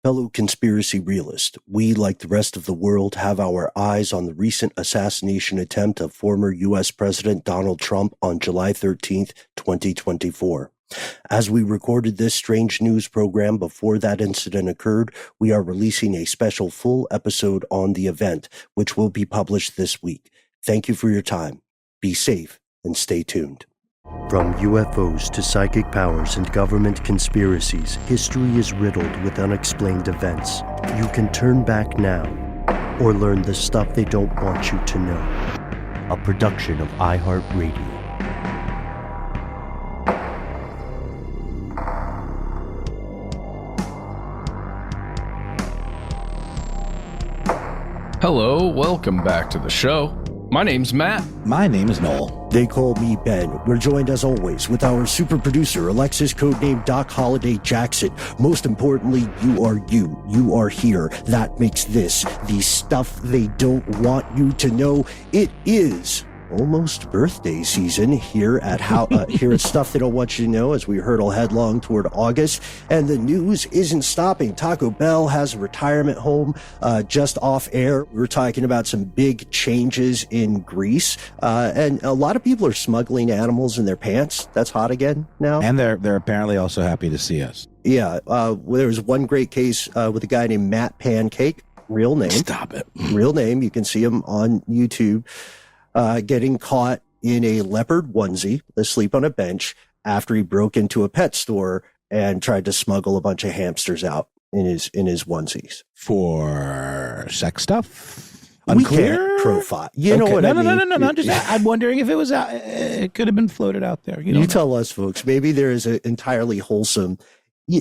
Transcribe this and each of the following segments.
Fellow conspiracy realist, we, like the rest of the world, have our eyes on the recent assassination attempt of former U.S. President Donald Trump on July 13th, 2024. As we recorded this strange news program before that incident occurred, we are releasing a special full episode on the event, which will be published this week. Thank you for your time. Be safe and stay tuned. From UFOs to psychic powers and government conspiracies, history is riddled with unexplained events. You can turn back now or learn the stuff they don't want you to know. A production of iHeartRadio. Hello, welcome back to the show. My name's Matt. My name is Noel. They call me Ben. We're joined as always with our super producer, Alexis, codename Doc Holliday Jackson. Most importantly, you are you. You are here. That makes this the stuff they don't want you to know. It is almost birthday season here at here at Stuff They Don't Want You to Know as we hurtle headlong toward August, and the news isn't stopping. Taco Bell has a retirement home just off air. We were talking about some big changes in Greece, and a lot of people are smuggling animals in their pants. That's hot again now, and they're apparently also happy to see us. Yeah, there was one great case with a guy named Matt Pancake. Real name. Stop it. Real name. You can see him on YouTube. Getting caught in a leopard onesie, asleep on a bench, after he broke into a pet store and tried to smuggle a bunch of hamsters out in his onesies for sex stuff. Unclear. We can't profile. You know what I mean? No. I'm wondering if it was out. It could have been floated out there. You tell us, folks. Maybe there is an entirely wholesome,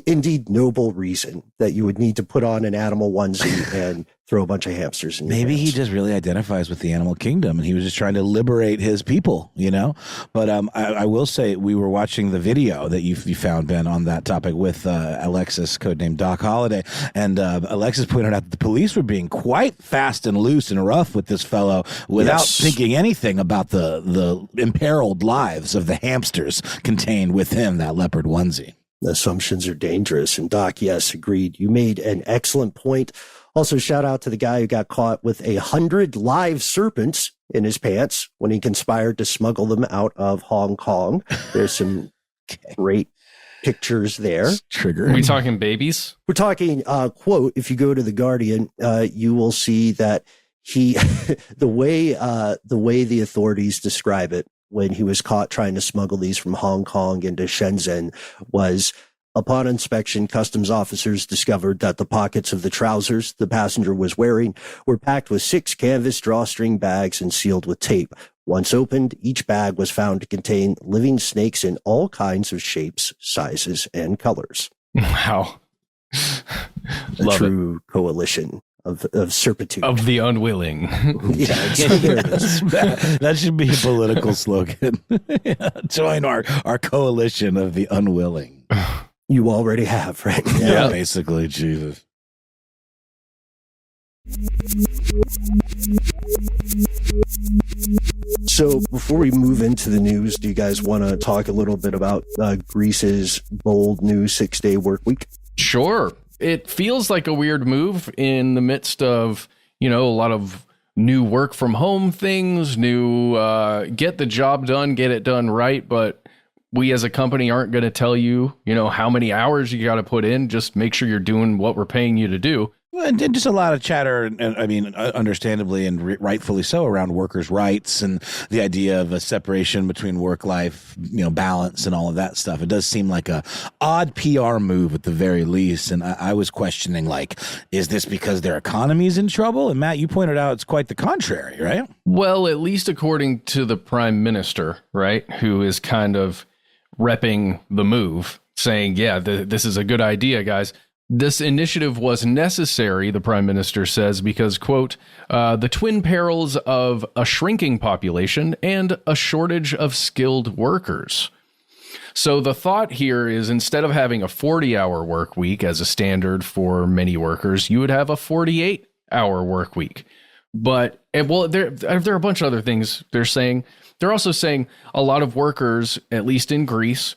indeed noble reason that you would need to put on an animal onesie and throw a bunch of hamsters in your Maybe hands. he just really identifies with the animal kingdom and he was just trying to liberate his people, But I will say we were watching the video that you found, Ben, on that topic with Alexis, codename Doc Holliday. And Alexis pointed out that the police were being quite fast and loose and rough with this fellow without thinking anything about the imperiled lives of the hamsters contained within that leopard onesie. Assumptions are dangerous. And Doc, yes, agreed. You made an excellent point. Also, shout out to the guy who got caught with 100 live serpents in his pants when he conspired to smuggle them out of Hong Kong. There's some great pictures there. Triggering. Are we talking babies? We're talking, quote, if you go to The Guardian, you will see that the way the authorities describe it when he was caught trying to smuggle these from Hong Kong into Shenzhen was, upon inspection, customs officers discovered that the pockets of the trousers the passenger was wearing were packed with 6 canvas drawstring bags and sealed with tape. Once opened, each bag was found to contain living snakes in all kinds of shapes, sizes, and colors. Wow. A true coalition of servitude. Of the unwilling. Yeah, there it is. That should be a political slogan. Join our coalition of the unwilling. You already have, right? Yeah, basically, Jesus. So before we move into the news, do you guys want to talk a little bit about Greece's bold new 6-day work week? Sure. It feels like a weird move in the midst of, a lot of new work from home things, new get the job done, get it done right. But we as a company aren't going to tell you, how many hours you got to put in. Just make sure you're doing what we're paying you to do. And just a lot of chatter, and I mean, understandably and rightfully so, around workers' rights and the idea of a separation between work-life, balance and all of that stuff. It does seem like a odd PR move at the very least. And I was questioning, is this because their economy's in trouble? And Matt, you pointed out it's quite the contrary, right? Well, at least according to the prime minister, right, who is kind of repping the move, saying, yeah, this is a good idea, guys. This initiative was necessary, the prime minister says, because, quote, the twin perils of a shrinking population and a shortage of skilled workers. So the thought here is instead of having a 40-hour work week as a standard for many workers, you would have a 48-hour work week. But, there are a bunch of other things they're saying. They're also saying a lot of workers, at least in Greece,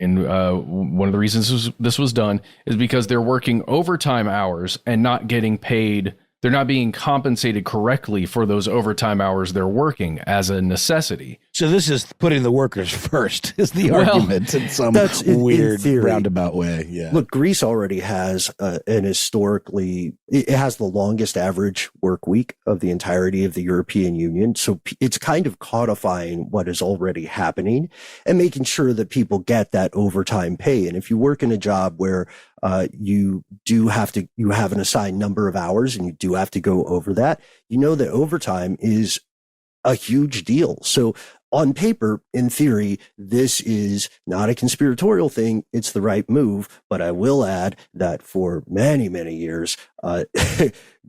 And one of the reasons this was done is because they're working overtime hours and not getting paid. They're not being compensated correctly for those overtime hours they're working as a necessity. So this is putting the workers first, is the argument in some weird roundabout way. Yeah. Look, Greece already has it has the longest average work week of the entirety of the European Union. So it's kind of codifying what is already happening and making sure that people get that overtime pay. And if you work in a job where you have an assigned number of hours and you do have to go over that, you know that overtime is a huge deal. So on paper, in theory, this is not a conspiratorial thing. It's the right move. But I will add that for many, many years,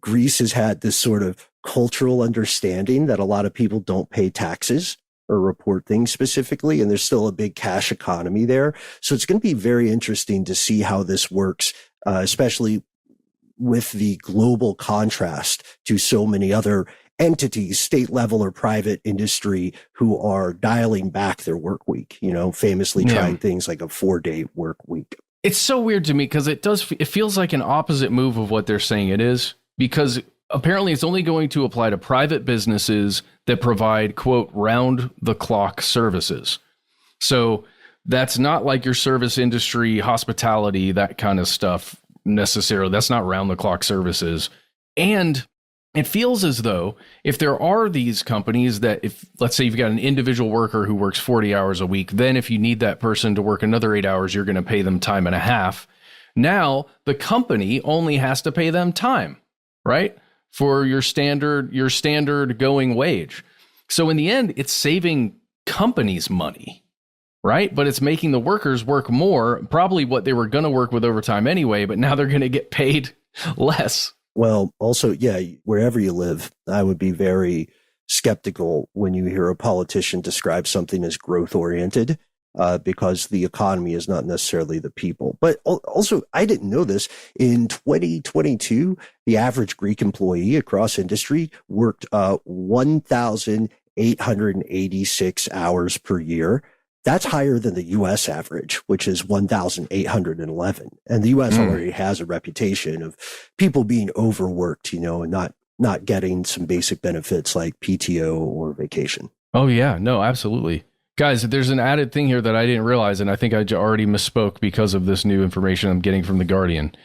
Greece has had this sort of cultural understanding that a lot of people don't pay taxes or report things specifically, and there's still a big cash economy there. So it's going to be very interesting to see how this works, especially with the global contrast to so many other entities, state level or private industry, who are dialing back their work week, famously trying things like a 4-day work week. It's so weird to me because it feels like an opposite move of what they're saying it is, because apparently it's only going to apply to private businesses that provide, quote, round the clock services. So that's not like your service industry, hospitality, that kind of stuff necessarily. That's not round the clock services. And it feels as though if there are these companies that, if let's say you've got an individual worker who works 40 hours a week, then if you need that person to work another 8 hours, you're going to pay them time and a half. Now the company only has to pay them time, right? For your standard going wage. So in the end, it's saving companies money, right? But it's making the workers work more, probably what they were going to work with overtime anyway, but now they're going to get paid less. Well, also, wherever you live, I would be very skeptical when you hear a politician describe something as growth oriented, because the economy is not necessarily the people. But also, I didn't know this. In 2022, the average Greek employee across industry worked 1,886 hours per year. That's higher than the U.S. average, which is 1,811. And the U.S. already has a reputation of people being overworked, and not getting some basic benefits like PTO or vacation. Oh, yeah. No, absolutely. Guys, there's an added thing here that I didn't realize, and I think I already misspoke because of this new information I'm getting from The Guardian.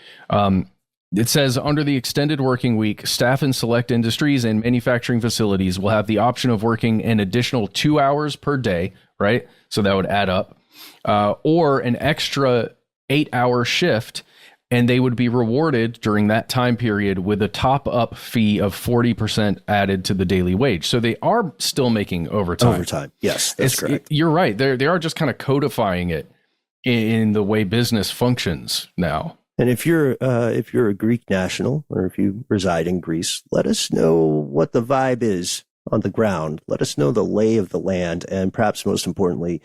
It says, under the extended working week, staff in select industries and manufacturing facilities will have the option of working an additional 2 hours per day, right? So that would add up, or an extra 8-hour shift, and they would be rewarded during that time period with a top-up fee of 40% added to the daily wage. So they are still making overtime. Overtime, yes, that's correct. You're right. They are just kind of codifying it in the way business functions now. And if you're a Greek national, or if you reside in Greece, let us know what the vibe is on the ground. Let us know the lay of the land, and perhaps most importantly,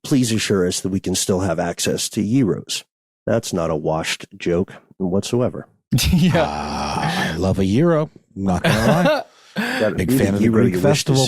please assure us that we can still have access to euros. That's not a washed joke whatsoever. Yeah, I love a euro. Not gonna lie. Big fan of the Greek festival.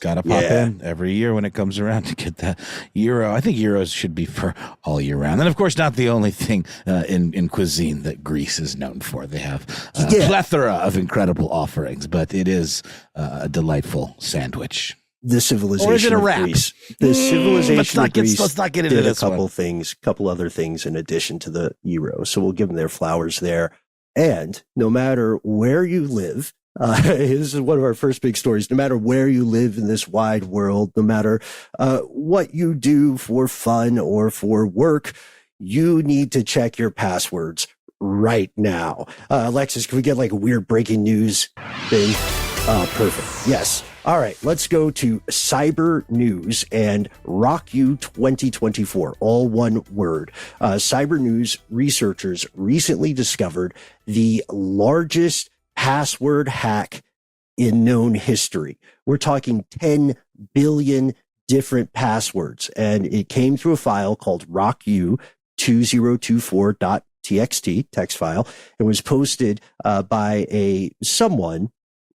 Got to pop in every year when it comes around to get that euro. I think euros should be for all year round. And of course, not the only thing in cuisine that Greece is known for. They have a plethora of incredible offerings, but it is a delightful sandwich. The civilization or is it a of wrap? Greece. The civilization of Greece let's not get into this couple other things in addition to the euro. So we'll give them their flowers there. And no matter where you live, this is one of our first big stories. No matter where you live in this wide world, no matter what you do for fun or for work, you need to check your passwords right now. Alexis, can we get like a weird breaking news thing? Perfect. Yes. All right. Let's go to cyber news and Rock You 2024. All one word. Cyber news researchers recently discovered the largest password hack in known history. We're talking 10 billion different passwords, and it came through a file called rocku2024.txt text file. It was posted by someone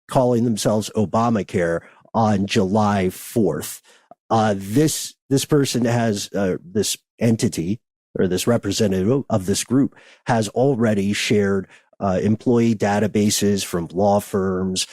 calling themselves Obamacare on July 4th. This person has this entity or this representative of this group has already shared employee databases from law firms,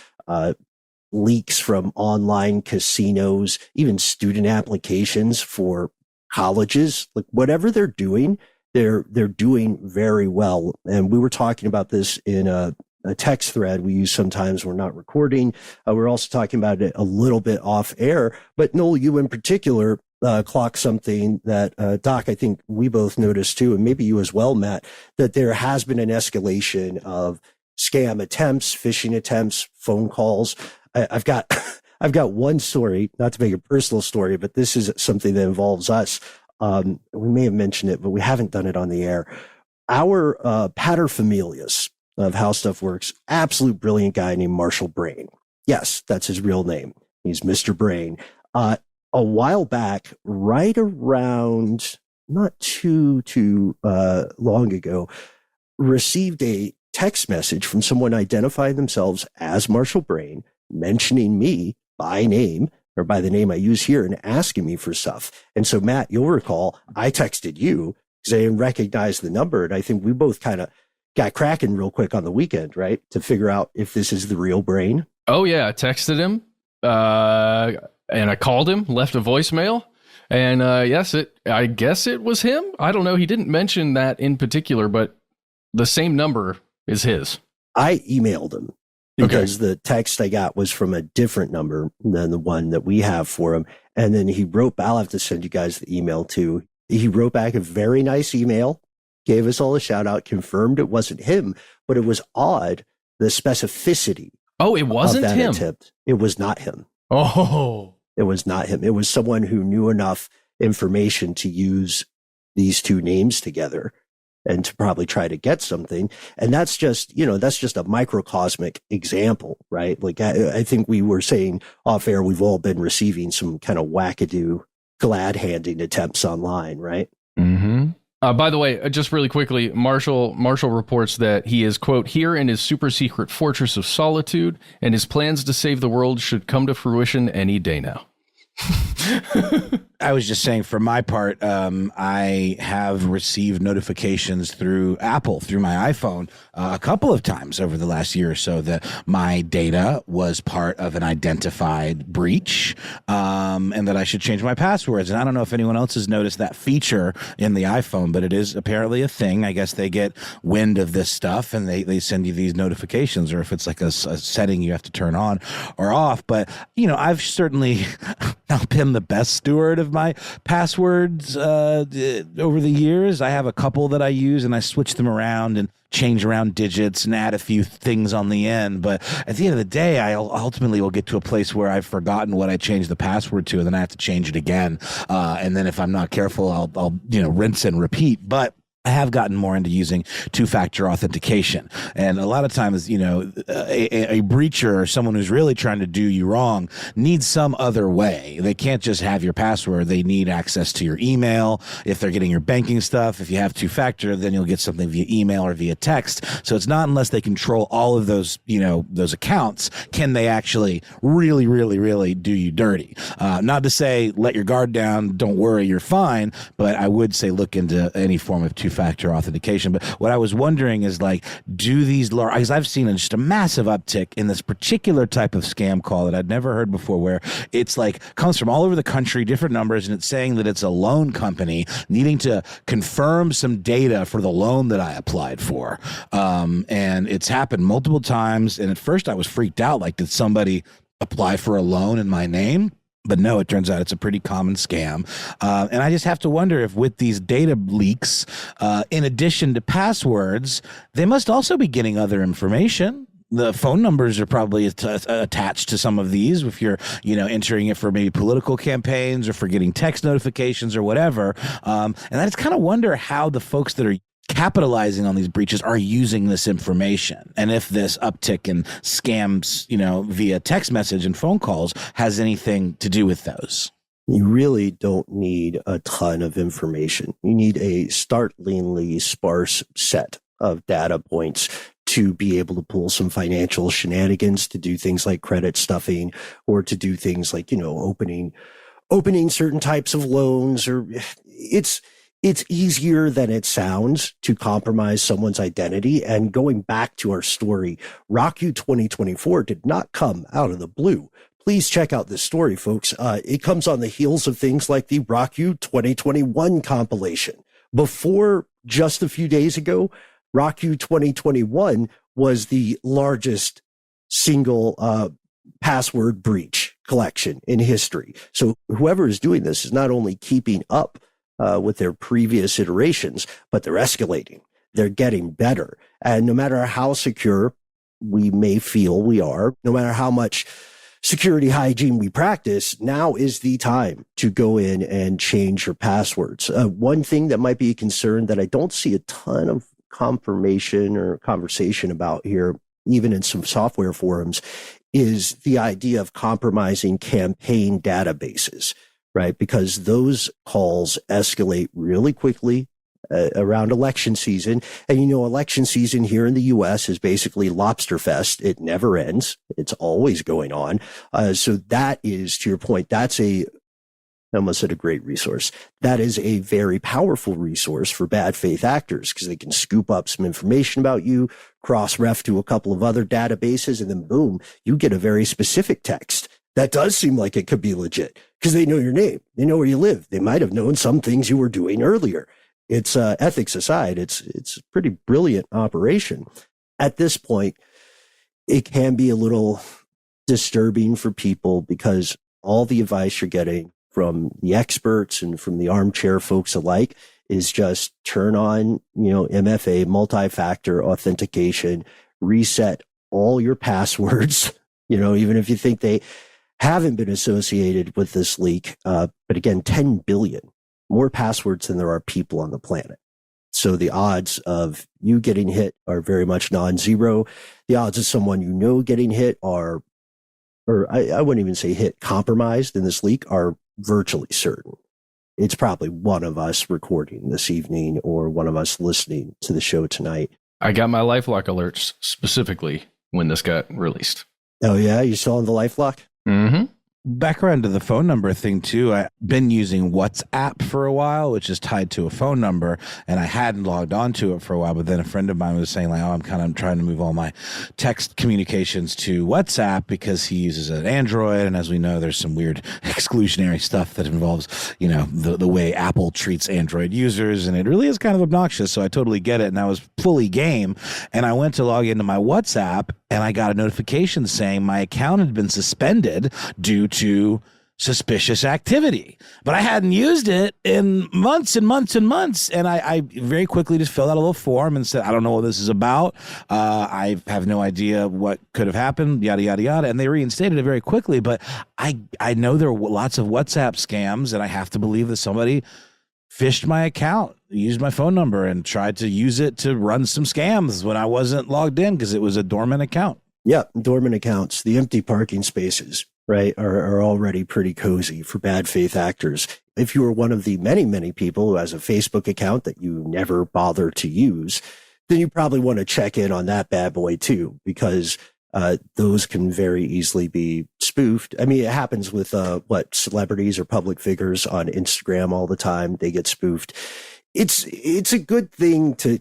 leaks from online casinos, even student applications for colleges. Like whatever they're doing, they're doing very well. And we were talking about this in a text thread we use sometimes. We're not recording. We're also talking about it a little bit off air. But Noel, you in particular clocked something that Doc, I think we both noticed too, and maybe you as well, Matt, that there has been an escalation of scam attempts, phishing attempts, phone calls. I've got one story, not to make a personal story, but this is something that involves us. We may have mentioned it, but we haven't done it on the air. Our paterfamilias of How Stuff Works, absolute brilliant guy named Marshall Brain. Yes, that's his real name. He's Mr. Brain. A while back, right around not too long ago, received a text message from someone identifying themselves as Marshall Brain, mentioning me by name or by the name I use here and asking me for stuff. And so, Matt, you'll recall I texted you because I didn't recognize the number. And I think we both kind of got cracking real quick on the weekend, right? To figure out if this is the real Brain. Oh, yeah. I texted him and I called him, left a voicemail. And yes, I guess it was him. I don't know. He didn't mention that in particular, but the same number is his. I emailed him because the text I got was from a different number than the one that we have for him. And then he wrote, I'll have to send you guys the email too. He wrote back a very nice email, gave us all a shout out, confirmed it wasn't him, but it was odd, the specificity. Oh, it wasn't him. Attempt. It was not him. Oh, it was not him. It was someone who knew enough information to use these two names together and to probably try to get something. And that's just, that's just a microcosmic example, right? Like I think we were saying off air, we've all been receiving some kind of wackadoo glad handing attempts online, right? Mm-hmm. By the way, just really quickly, Marshall reports that he is, quote, here in his super secret fortress of solitude, and his plans to save the world should come to fruition any day now. I was just saying, for my part, I have received notifications through Apple, through my iPhone, a couple of times over the last year or so that my data was part of an identified breach, and that I should change my passwords. And I don't know if anyone else has noticed that feature in the iPhone, but it is apparently a thing. I guess they get wind of this stuff and they send you these notifications, or if it's like a setting you have to turn on or off. But, I've certainly not been the best steward of my passwords over the years. I have a couple that I use and I switch them around and change around digits and add a few things on the end. But at the end of the day, I ultimately will get to a place where I've forgotten what I changed the password to, and then I have to change it again. And then if I'm not careful, I'll rinse and repeat. But I have gotten more into using two-factor authentication. And a lot of times, a breacher or someone who's really trying to do you wrong needs some other way. They can't just have your password. They need access to your email. If they're getting your banking stuff, if you have two-factor, then you'll get something via email or via text. So it's not unless they control all of those, those accounts, can they actually really, really, really do you dirty. Not to say let your guard down, don't worry, you're fine, but I would say look into any form of two-factor authentication. But what I was wondering is, do these large, because I've seen just a massive uptick in this particular type of scam call that I'd never heard before, where it's comes from all over the country, different numbers, and it's saying that it's a loan company needing to confirm some data for the loan that I applied for. And it's happened multiple times. And at first I was freaked out. Did somebody apply for a loan in my name? But no, it turns out it's a pretty common scam. And I just have to wonder if with these data leaks, in addition to passwords, they must also be getting other information. The phone numbers are probably attached to some of these if you're, entering it for maybe political campaigns or for getting text notifications or whatever. And I just kind of wonder how the folks that are capitalizing on these breaches are using this information, and if this uptick in scams, via text message and phone calls has anything to do with those. You really don't need a ton of information. You need a startlingly sparse set of data points to be able to pull some financial shenanigans, to do things like credit stuffing, or to do things like, opening opening certain types of loans, or it's easier than it sounds to compromise someone's identity. And going back to our story, RockU 2024 did not come out of the blue. Please check out this story, folks. It comes on the heels of things like the RockU 2021 compilation. Before, just a few days ago, RockU 2021 was the largest single password breach collection in history. So whoever is doing this is not only keeping up with their previous iterations, but they're escalating. They're getting better. And no matter how secure we may feel we are, no matter how much security hygiene we practice, now is the time to go in and change your passwords. One thing that might be a concern that I don't see a ton of confirmation or conversation about here, even in some software forums, is the idea of compromising campaign databases, right? Because those calls escalate really quickly around election season. And, election season here in the U.S. is basically lobster fest. It never ends. It's always going on. So that is, to your point, I almost said a great resource. That is a very powerful resource for bad faith actors, because they can scoop up some information about you, cross-ref to a couple of other databases, and then boom, you get a very specific text that does seem like it could be legit, because they know your name. They know where you live. They might have known some things you were doing earlier. It's ethics aside, it's a pretty brilliant operation. At this point, it can be a little disturbing for people, because all the advice you're getting from the experts and from the armchair folks alike is just turn on, MFA, multi-factor authentication, reset all your passwords, even if you think they haven't been associated with this leak. But again, 10 billion more passwords than there are people on the planet. So the odds of you getting hit are very much non-zero. The odds of someone getting hit I wouldn't even say hit, compromised in this leak are virtually certain. It's probably one of us recording this evening or one of us listening to the show tonight. I got my LifeLock alerts specifically when this got released. Oh yeah? You still on the LifeLock? Mm-hmm. Back around to the phone number thing too. I've been using WhatsApp for a while, which is tied to a phone number, and I hadn't logged onto it for a while. But then a friend of mine was saying, like, "Oh, I'm trying to move all my text communications to WhatsApp because he uses an Android, and as we know, there's some weird exclusionary stuff that involves, the way Apple treats Android users, and it really is kind of obnoxious." So I totally get it, and I was fully game, and I went to log into my WhatsApp, and I got a notification saying my account had been suspended due to suspicious activity. But I hadn't used it in months and months and months. And I very quickly just filled out a little form and said, I don't know what this is about. I have no idea what could have happened, yada, yada, yada. And they reinstated it very quickly. But I know there are lots of WhatsApp scams, and I have to believe that somebody phished my account, used my phone number, and tried to use it to run some scams when I wasn't logged in because it was a dormant account. Yeah, dormant accounts, the empty parking spaces, right, are already pretty cozy for bad faith actors. If you are one of the many, many people who has a Facebook account that you never bother to use, then you probably want to check in on that bad boy too, because those can very easily be spoofed. I mean, it happens with celebrities or public figures on Instagram all the time. They get spoofed. It's a good thing to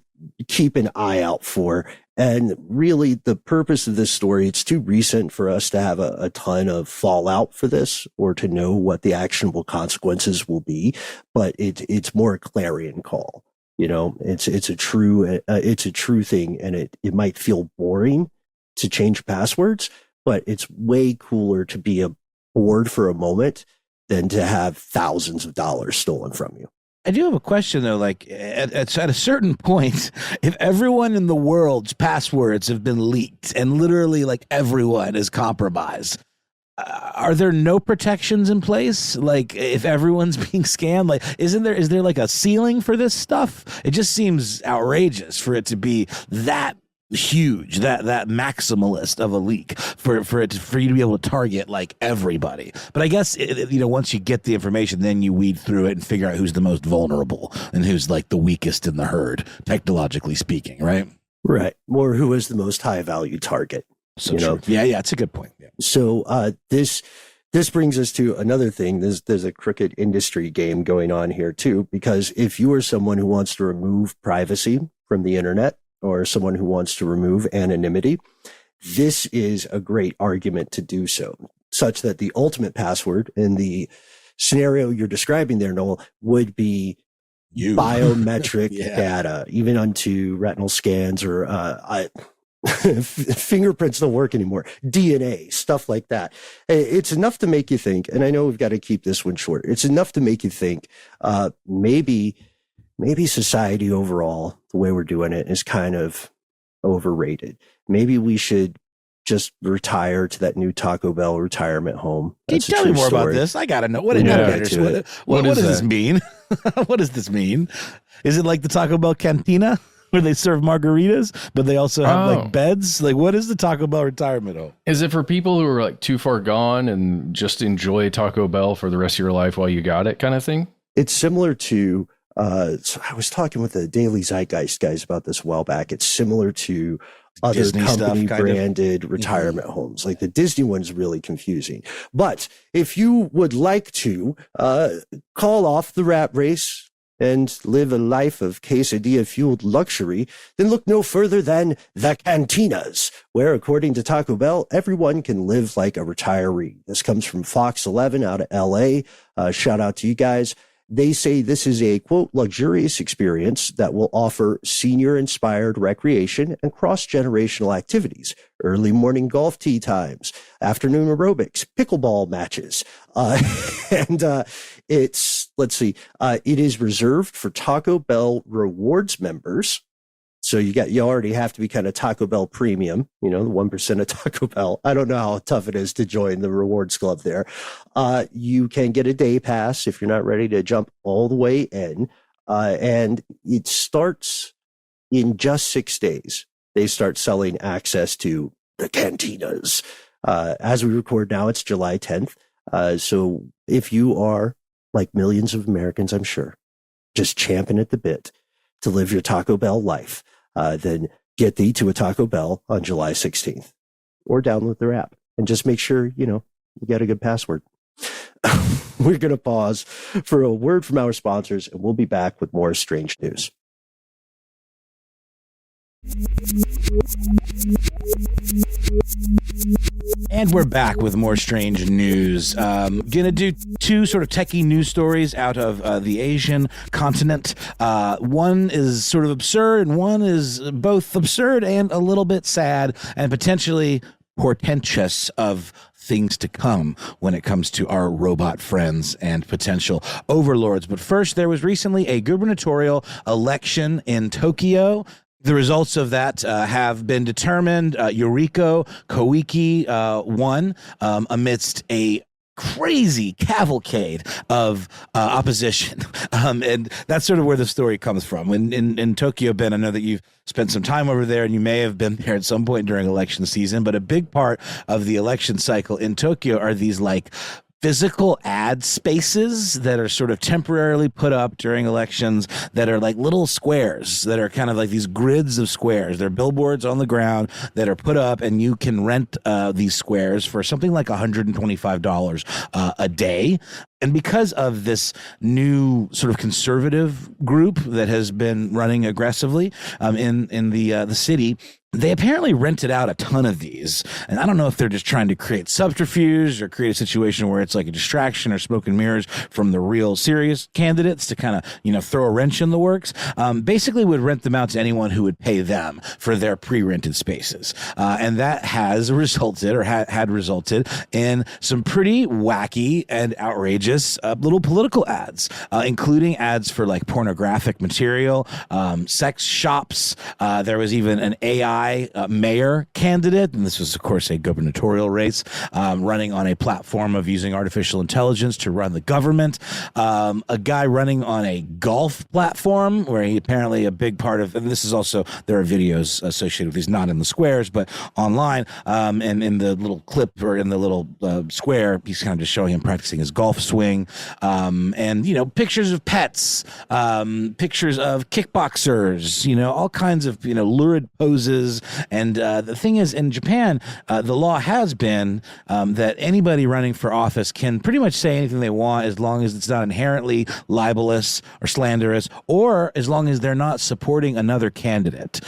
keep an eye out for. And really, the purpose of this story, it's too recent for us to have a ton of fallout for this or to know what the actionable consequences will be. But it's more a clarion call. It's a true thing, and it might feel boring to change passwords, but it's way cooler to be bored for a moment than to have thousands of dollars stolen from you. I do have a question, though. Like, at a certain point, if everyone in the world's passwords have been leaked and literally, like, everyone is compromised, are there no protections in place? Like, if everyone's being scammed, like, is there like a ceiling for this stuff? It just seems outrageous for it to be that huge, that maximalist of a leak for you to be able to target like everybody. But I guess once you get the information, then you weed through it and figure out who's the most vulnerable and who's like the weakest in the herd, technologically speaking, right? Right. Or who is the most high value target. So true. Yeah, it's a good point. Yeah. So this This brings us to another thing. There's a crooked industry game going on here too, because if you are someone who wants to remove privacy from the internet or someone who wants to remove anonymity, this is a great argument to do so, such that the ultimate password in the scenario you're describing there, Noel, would be biometric data, even onto retinal scans or fingerprints don't work anymore, DNA, stuff like that. It's enough to make you think, and I know we've got to keep this one short. It's enough to make you think maybe society overall, the way we're doing it, is kind of overrated. Maybe we should just retire to that new Taco Bell retirement home. Can you tell me more about this? I got to know. What does this mean? What does this mean? Is it like the Taco Bell cantina where they serve margaritas, but they also have like beds? Like, what is the Taco Bell retirement home? Is it for people who are like too far gone and just enjoy Taco Bell for the rest of your life while you got it kind of thing? It's similar to, so I was talking with the Daily Zeitgeist guys about this a while back. It's similar to other Disney company stuff, branded retirement homes. Like the Disney one's really confusing. But if you would like to call off the rat race and live a life of quesadilla-fueled luxury, then look no further than the cantinas, where, according to Taco Bell, everyone can live like a retiree. This comes from Fox 11 out of L.A. Shout out to you guys. They say this is a, quote, luxurious experience that will offer senior-inspired recreation and cross-generational activities, early morning golf tee times, afternoon aerobics, pickleball matches. It is reserved for Taco Bell Rewards members. So you already have to be kind of Taco Bell premium, the 1% of Taco Bell. I don't know how tough it is to join the rewards club there. You can get a day pass if you're not ready to jump all the way in. And it starts in just 6 days. They start selling access to the cantinas. As we record now, it's July 10th. So if you are, like millions of Americans, I'm sure, just champing at the bit to live your Taco Bell life, then get thee to a Taco Bell on July 16th or download their app and just make sure, you get a good password. We're going to pause for a word from our sponsors, and we'll be back with more strange news. And we're back with more strange news. Gonna do two sort of techie news stories out of the Asian continent. One is sort of absurd, and one is both absurd and a little bit sad, and potentially portentous of things to come when it comes to our robot friends and potential overlords. But first, there was recently a gubernatorial election in Tokyo. The results of that have been determined. Yuriko Koike won amidst a crazy cavalcade of opposition. And that's sort of where the story comes from. In Tokyo, Ben, I know that you've spent some time over there, and you may have been there at some point during election season, but a big part of the election cycle in Tokyo are these physical ad spaces that are sort of temporarily put up during elections that are like little squares that are kind of like these grids of squares. They're billboards on the ground that are put up, and you can rent these squares for something like $125 a day. And because of this new sort of conservative group that has been running aggressively in the city, they apparently rented out a ton of these. And I don't know if they're just trying to create subterfuge or create a situation where it's like a distraction or smoke and mirrors from the real serious candidates to kind of, throw a wrench in the works. Basically would rent them out to anyone who would pay them for their pre-rented spaces. And that has resulted or had resulted in some pretty wacky and outrageous little political ads, including ads for like pornographic material, sex shops. There was even an AI mayor candidate, and this was, of course, a gubernatorial race, running on a platform of using artificial intelligence to run the government. A guy running on a golf platform where he apparently a big part of, and this is also, there are videos associated with these, not in the squares, but online, and in the little clip or in the little square, he's kind of just showing him practicing his golf swing. wing, and pictures of pets, pictures of kickboxers, all kinds of lurid poses. And the thing is, in Japan, the law has been that anybody running for office can pretty much say anything they want as long as it's not inherently libelous or slanderous, or as long as they're not supporting another candidate,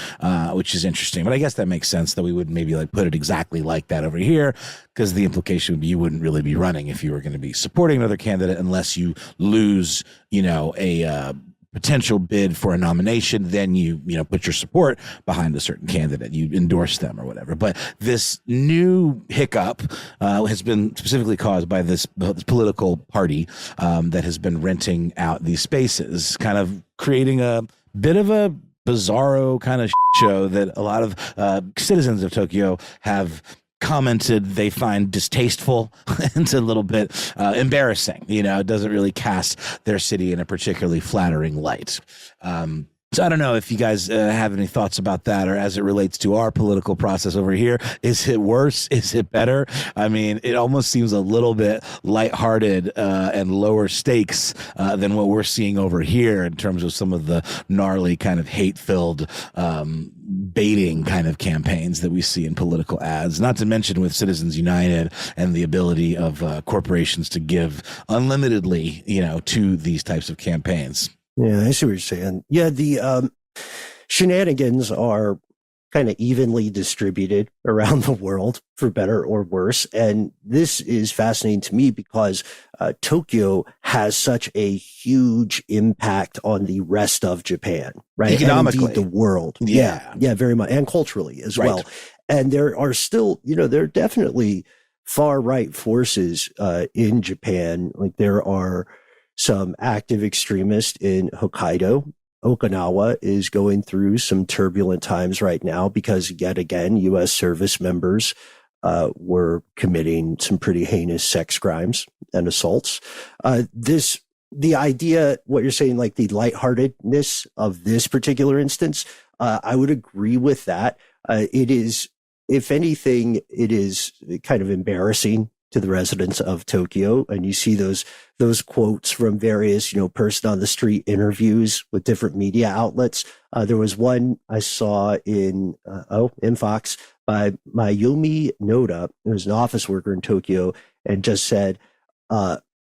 which is interesting. But I guess that makes sense that we wouldn't maybe put it exactly like that over here, because the implication would be you wouldn't really be running if you were going to be supporting another candidate unless you lose, a potential bid for a nomination. Then you put your support behind a certain candidate, you endorse them or whatever. But this new hiccup has been specifically caused by this political party that has been renting out these spaces, kind of creating a bit of a bizarro kind of show that a lot of citizens of Tokyo have commented they find distasteful and a little bit embarrassing. It doesn't really cast their city in a particularly flattering light. So I don't know if you guys have any thoughts about that, or as it relates to our political process over here. Is it worse? Is it better? I mean, it almost seems a little bit lighthearted and lower stakes than what we're seeing over here in terms of some of the gnarly kind of hate-filled baiting kind of campaigns that we see in political ads, not to mention with Citizens United and the ability of corporations to give unlimitedly, to these types of campaigns. Yeah, I see what you're saying. Yeah, the shenanigans are kind of evenly distributed around the world, for better or worse. And this is fascinating to me because Tokyo has such a huge impact on the rest of Japan, right? Economically. And indeed the world. Yeah, very much. And culturally as well. And there are still, there are definitely far-right forces in Japan. Like there are some active extremists in Hokkaido. Okinawa is going through some turbulent times right now because, yet again, U.S. service members were committing some pretty heinous sex crimes and assaults. The idea, what you're saying, like the lightheartedness of this particular instance, I would agree with that. It is, if anything, it is kind of embarrassing to the residents of Tokyo. And you see those quotes from various, person on the street interviews with different media outlets. There was one I saw in Fox by Mayumi Noda, who's an office worker in Tokyo, and just said,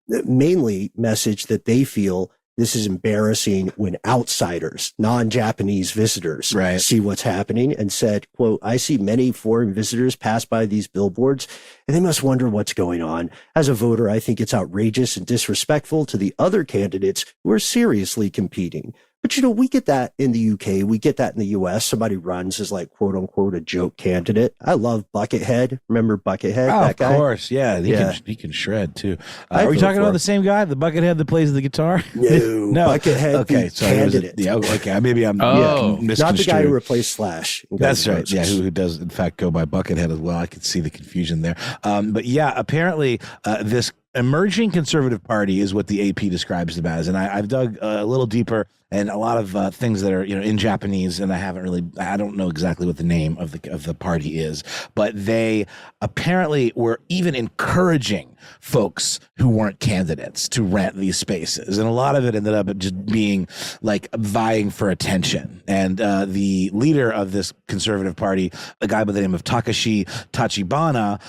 mainly message that they feel this is embarrassing when outsiders, non-Japanese visitors, see what's happening, and said, quote, "I see many foreign visitors pass by these billboards and they must wonder what's going on. As a voter, I think it's outrageous and disrespectful to the other candidates who are seriously competing." But, we get that in the UK. We get that in the US. Somebody runs as like, quote unquote, a joke candidate. I love Buckethead. Remember Buckethead? Oh, that guy? Of course. Yeah. He can shred too. Are we talking about the same guy? The Buckethead that plays the guitar? No. Buckethead. Okay. So candidate. Okay. Maybe I'm not the guy who replaced Slash. That's right. Yeah. Who does in fact go by Buckethead as well. I could see the confusion there. But yeah, apparently this emerging conservative party is what the AP describes them as. And I've dug a little deeper, and a lot of things that are in Japanese, and I don't know exactly what the name of the party is, but they apparently were even encouraging folks who weren't candidates to rent these spaces, and a lot of it ended up just being like vying for attention. And the leader of this conservative party, a guy by the name of Takashi Tachibana,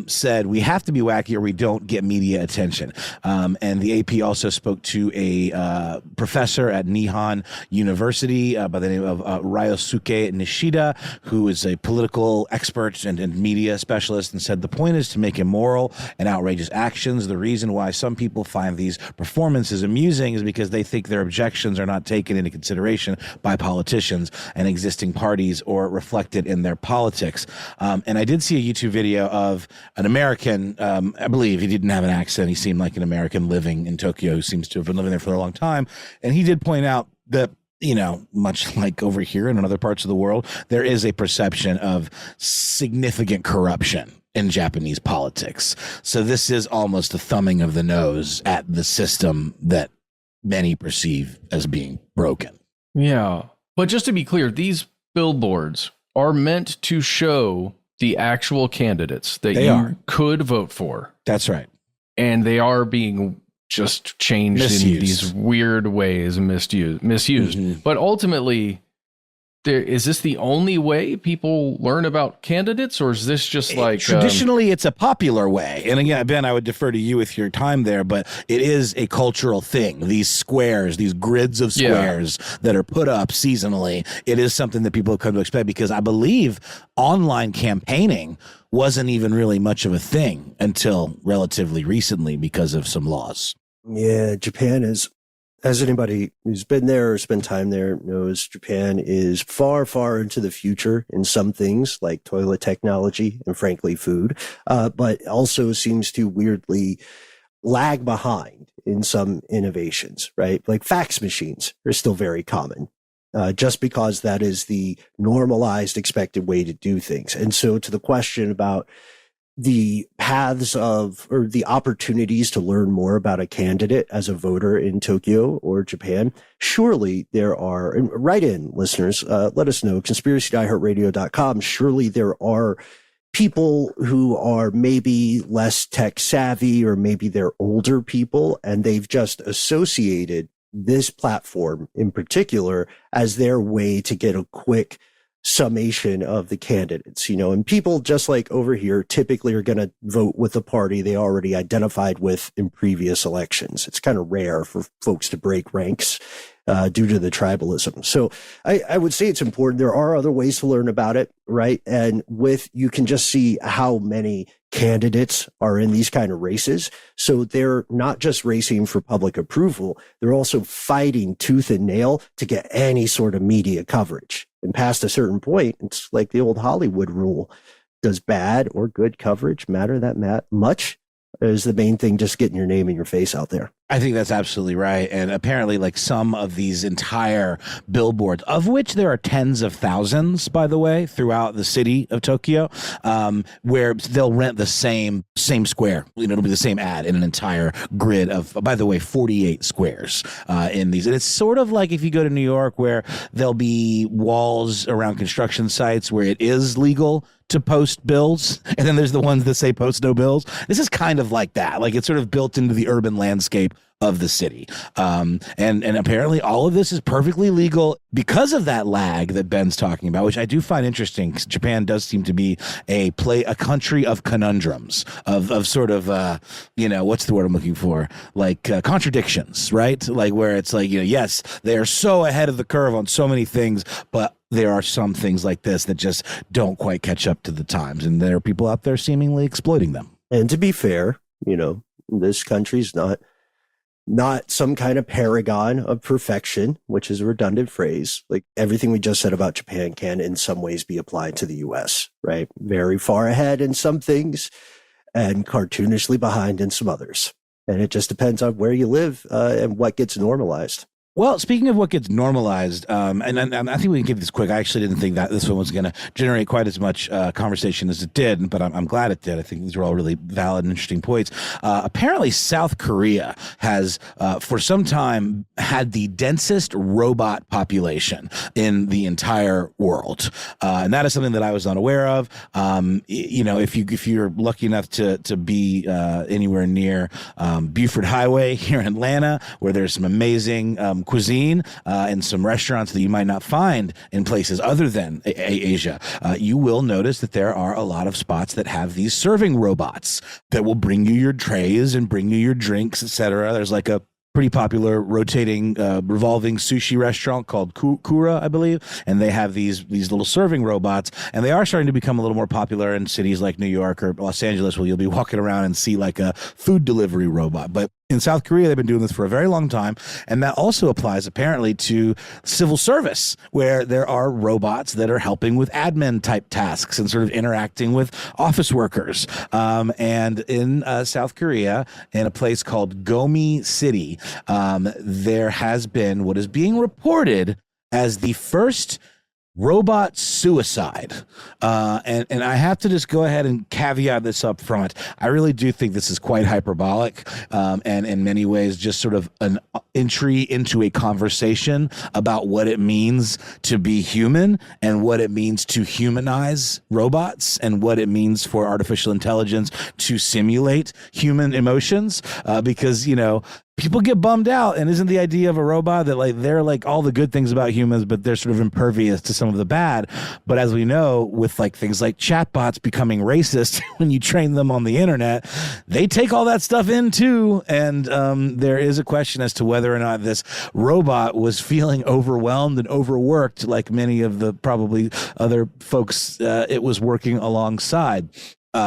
said, "We have to be wacky or we don't get media attention." And the AP also spoke to a professor at Nihon University by the name of Ryosuke Nishida, who is a political expert and media specialist, and said the point is to make immoral and outrageous actions. The reason why some people find these performances amusing is because they think their objections are not taken into consideration by politicians and existing parties or reflected in their politics. And I did see a YouTube video of an American, I believe he didn't have an accent. He seemed like an American living in Tokyo who seems to have been living there for a long time. And he did point out that, much like over here and in other parts of the world, there is a perception of significant corruption in Japanese politics. So this is almost a thumbing of the nose at the system that many perceive as being broken. Yeah. But just to be clear, these billboards are meant to show the actual candidates that you could vote for. That's right. And they are being just changed in these weird ways, misused. Mm-hmm. But ultimately, is this the only way people learn about candidates, or is this just like traditionally it's a popular way? And again, Ben, I would defer to you with your time there, but it is a cultural thing. These squares, these grids of squares that are put up seasonally, it is something that people have come to expect, because I believe online campaigning wasn't even really much of a thing until relatively recently because of some laws. Yeah, Japan is, as anybody who's been there or spent time there knows, Japan is far, far into the future in some things like toilet technology and frankly food, but also seems to weirdly lag behind in some innovations, right? Like fax machines are still very common. Just because that is the normalized, expected way to do things. And so to the question about the paths of, or the opportunities to learn more about a candidate as a voter in Tokyo or Japan, surely there are, and write in, listeners, let us know, conspiracy@iHeartRadio.com. Surely there are people who are maybe less tech savvy, or maybe they're older people, and they've just associated this platform in particular as their way to get a quick summation of the candidates, and people just like over here typically are going to vote with the party they already identified with in previous elections. It's kind of rare for folks to break ranks due to the tribalism. So I would say it's important. There are other ways to learn about it, right? And you can just see how many candidates are in these kind of races. So they're not just racing for public approval. They're also fighting tooth and nail to get any sort of media coverage. And past a certain point, it's like the old Hollywood rule. Does bad or good coverage matter that much? Or is the main thing just getting your name and your face out there? I think that's absolutely right. And apparently, like, some of these entire billboards, of which there are tens of thousands, by the way, throughout the city of Tokyo, where they'll rent the same square. It'll be the same ad in an entire grid of, by the way, 48 squares in these. And it's sort of like if you go to New York, where there'll be walls around construction sites where it is legal to post bills, and then there's the ones that say post no bills. This is kind of like that. Like, it's sort of built into the urban landscape of the city. And apparently all of this is perfectly legal because of that lag that Ben's talking about, which I do find interesting, because Japan does seem to be a country of conundrums, of sort of, what's the word I'm looking for? Like contradictions, right? Like, where it's like, yes, they are so ahead of the curve on so many things, but there are some things like this that just don't quite catch up to the times. And there are people out there seemingly exploiting them. And to be fair, this country's not some kind of paragon of perfection, which is a redundant phrase. Like, everything we just said about Japan can in some ways be applied to the US, right? Very far ahead in some things and cartoonishly behind in some others. And it just depends on where you live and what gets normalized. Well, speaking of what gets normalized, and I think we can keep this quick. I actually didn't think that this one was going to generate quite as much conversation as it did, but I'm glad it did. I think these were all really valid and interesting points. Apparently, South Korea has, for some time, had the densest robot population in the entire world, and that is something that I was unaware of. If you're lucky enough to be anywhere near Buford Highway here in Atlanta, where there's some amazing cuisine and some restaurants that you might not find in places other than Asia, you will notice that there are a lot of spots that have these serving robots that will bring you your trays and bring you your drinks, etc. There's like a pretty popular rotating, revolving sushi restaurant called Kura, I believe, and they have these little serving robots, and they are starting to become a little more popular in cities like New York or Los Angeles, where you'll be walking around and see like a food delivery robot. But in South Korea, they've been doing this for a very long time, and that also applies apparently to civil service, where there are robots that are helping with admin type tasks and sort of interacting with office workers. And in South Korea, in a place called Gomi City, there has been what is being reported as the first robot suicide. And I have to just go ahead and caveat this up front. I really do think this is quite hyperbolic, and in many ways just sort of an entry into a conversation about what it means to be human and what it means to humanize robots and what it means for artificial intelligence to simulate human emotions, because, people get bummed out, and isn't the idea of a robot that like they're like all the good things about humans, but they're sort of impervious to some of the bad. But as we know, with like things like chatbots becoming racist when you train them on the internet, they take all that stuff in too. And there is a question as to whether or not this robot was feeling overwhelmed and overworked like many of the probably other folks it was working alongside.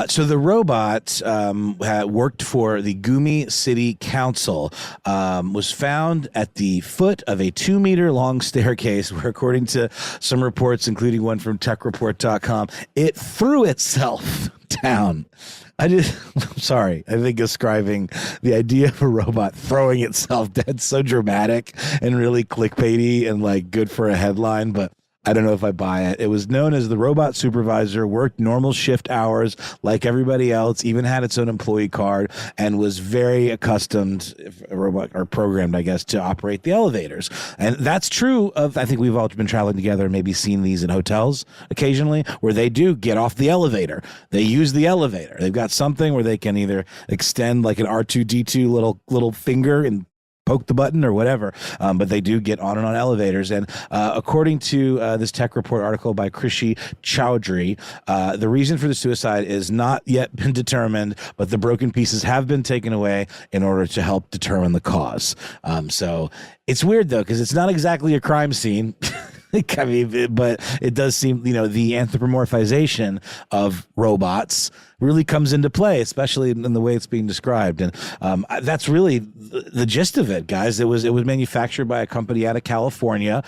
So the robot had worked for the Gumi City Council, was found at the foot of a 2-meter long staircase where, according to some reports, including one from techreport.com, it threw itself down. I'm sorry. I think describing the idea of a robot throwing itself dead so dramatic and really clickbaity and like good for a headline, but I don't know if I buy it. It was known as the robot supervisor, worked normal shift hours like everybody else, even had its own employee card, and was very accustomed, or programmed, I guess, to operate the elevators. And that's true of, I think we've all been traveling together and maybe seen these in hotels occasionally, where they do get off the elevator. They use the elevator. They've got something where they can either extend like an R2-D2 little finger and poke the button or whatever, but they do get on and on elevators. And according to this Tech Report article by Krishi Chowdhury, the reason for the suicide is not yet been determined, but the broken pieces have been taken away in order to help determine the cause. So it's weird, though, because it's not exactly a crime scene. I mean, but it does seem, the anthropomorphization of robots really comes into play, especially in the way it's being described. And that's really the gist of it, guys. It was manufactured by a company out of California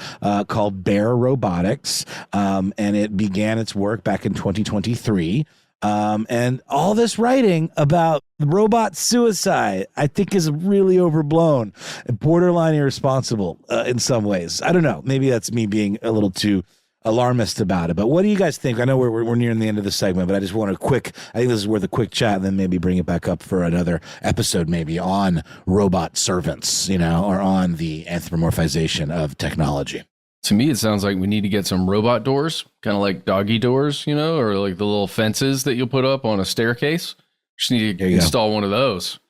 called Bear Robotics, and it began its work back in 2023. And all this writing about robot suicide, I think, is really overblown and borderline irresponsible in some ways. I don't know. Maybe that's me being a little too alarmist about it. But what do you guys think? I know we're nearing the end of the segment, but I just want I think this is worth a quick chat, and then maybe bring it back up for another episode, maybe on robot servants, or on the anthropomorphization of technology. To me, it sounds like we need to get some robot doors, kind of like doggy doors, or like the little fences that you'll put up on a staircase. Just need to install one of those,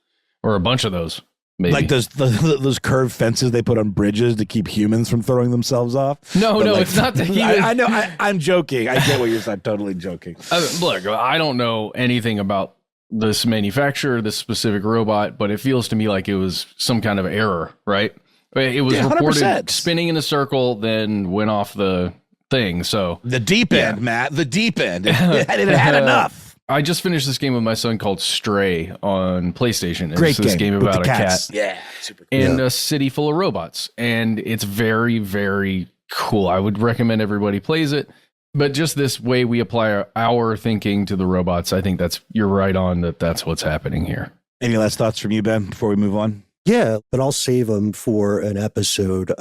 or a bunch of those, maybe. Like those curved fences they put on bridges to keep humans from throwing themselves off. No, it's not the human. I know. I'm joking. I get what you're saying. I'm totally joking. Look, I don't know anything about this manufacturer, this specific robot, but it feels to me like it was some kind of error, right? It was reported 100%. Spinning in a circle, then went off the thing. So the deep end, Matt, the deep end. It had enough. I just finished this game with my son called Stray on PlayStation. Great game. This game about a cat. Yeah, super cool. In a city full of robots. And it's very, very cool. I would recommend everybody plays it. But just this way we apply our thinking to the robots, I think you're right on that's what's happening here. Any last thoughts from you, Ben, before we move on? Yeah, but I'll save them for an episode